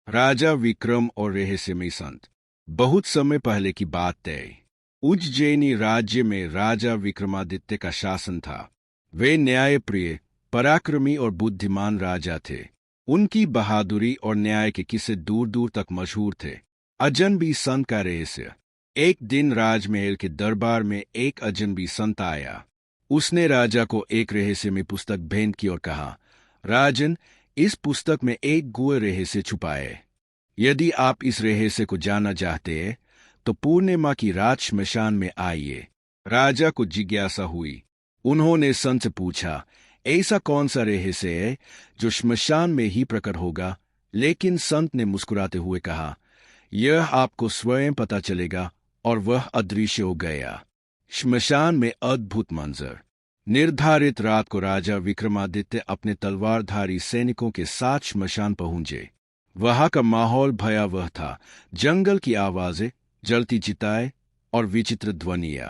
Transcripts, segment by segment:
राजा विक्रम और रहस्यमयी संत। बहुत समय पहले की बात है। उज्जैनी राज्य में राजा विक्रमादित्य का शासन था। वे न्यायप्रिय, पराक्रमी और बुद्धिमान राजा थे। उनकी बहादुरी और न्याय के किस्से दूर दूर तक मशहूर थे। अजनबी संत का रहस्य। एक दिन राजमहल के दरबार में एक अजनबी संत आया। उसने राजा को एक रहस्यमयी पुस्तक भेंट की और कहा, राजन, इस पुस्तक में एक गुप्त रहस्य छुपा है। यदि आप इस रहस्य को जानना चाहते हैं तो पूर्णिमा की रात श्मशान में आइए। राजा को जिज्ञासा हुई। उन्होंने संत से पूछा, ऐसा कौन सा रहस्य है जो श्मशान में ही प्रकट होगा? लेकिन संत ने मुस्कुराते हुए कहा, यह आपको स्वयं पता चलेगा। और वह अदृश्य हो गया। श्मशान में अद्भुत मंजर। निर्धारित रात को राजा विक्रमादित्य अपने तलवारधारी सैनिकों के साथ श्मशान पहुंचे। वहां का माहौल भयावह था। जंगल की आवाजें, जलती चिताएं और विचित्र ध्वनियां।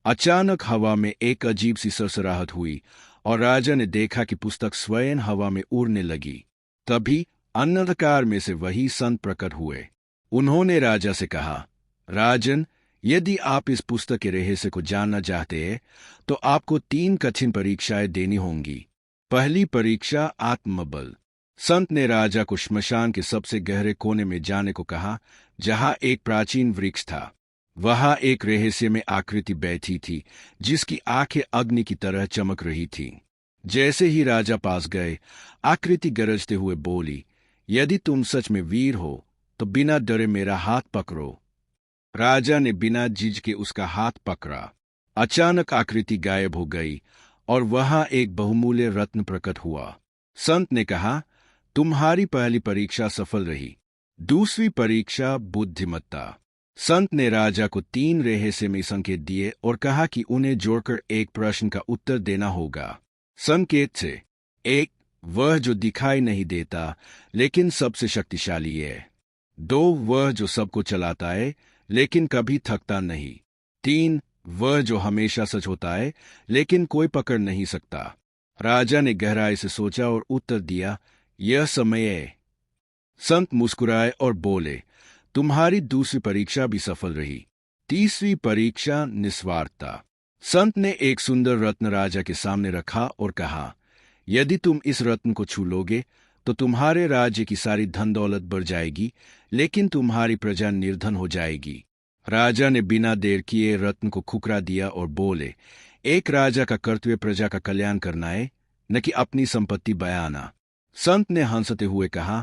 अचानक हवा में एक अजीब सी सरसराहट हुई और राजा ने देखा कि पुस्तक स्वयं हवा में उड़ने लगी। तभी अंधकार में से वही संत प्रकट हुए। उन्होंने राजा से कहा, राजन, यदि आप इस पुस्तक के रहस्य को जानना चाहते हैं तो आपको 3 कठिन परीक्षाएं देनी होंगी। पहली परीक्षा, आत्मबल। संत ने राजा को श्मशान के सबसे गहरे कोने में जाने को कहा, जहां एक प्राचीन वृक्ष था। वहां एक रहस्यमय आकृति बैठी थी, जिसकी आंखें अग्नि की तरह चमक रही थीं। जैसे ही राजा पास गए, आकृति गरजते हुए बोली, यदि तुम सच में वीर हो तो बिना डरे मेरा हाथ पकड़ो। राजा ने बिना झिझके उसका हाथ पकड़ा। अचानक आकृति गायब हो गई और वहां एक बहुमूल्य रत्न प्रकट हुआ। संत ने कहा, तुम्हारी पहली परीक्षा सफल रही। दूसरी परीक्षा, बुद्धिमत्ता। संत ने राजा को 3 रहस्यमय संकेत दिए और कहा कि उन्हें जोड़कर एक प्रश्न का उत्तर देना होगा। संकेत थे, 1, वह जो दिखाई नहीं देता लेकिन सबसे शक्तिशाली है। 2, वह जो सबको चलाता है लेकिन कभी थकता नहीं। 3, वह जो हमेशा सच होता है लेकिन कोई पकड़ नहीं सकता। राजा ने गहराई से सोचा और उत्तर दिया, यह समय है। संत मुस्कुराए और बोले, तुम्हारी दूसरी परीक्षा भी सफल रही। तीसरी परीक्षा, निस्वार्थता। संत ने एक सुंदर रत्न राजा के सामने रखा और कहा, यदि तुम इस रत्न को छू लोगे तो तुम्हारे राज्य की सारी धन दौलत बढ़ जाएगी, लेकिन तुम्हारी प्रजा निर्धन हो जाएगी। राजा ने बिना देर किए रत्न को ठुकरा दिया और बोले, एक राजा का कर्तव्य प्रजा का कल्याण करना है, न कि अपनी संपत्ति बयाना। संत ने हंसते हुए कहा,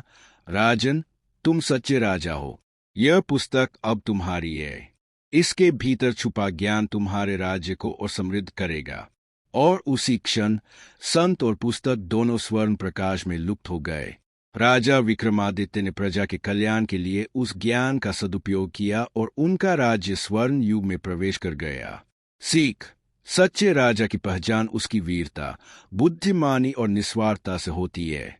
राजन, तुम सच्चे राजा हो। यह पुस्तक अब तुम्हारी है। इसके भीतर छुपा ज्ञान तुम्हारे राज्य को और समृद्ध करेगा। और उसी क्षण संत और पुस्तक दोनों स्वर्ण प्रकाश में लुप्त हो गए। राजा विक्रमादित्य ने प्रजा के कल्याण के लिए उस ज्ञान का सदुपयोग किया और उनका राज्य स्वर्ण युग में प्रवेश कर गया। सीख, सच्चे राजा की पहचान उसकी वीरता, बुद्धिमानी और निस्वार्थता से होती है।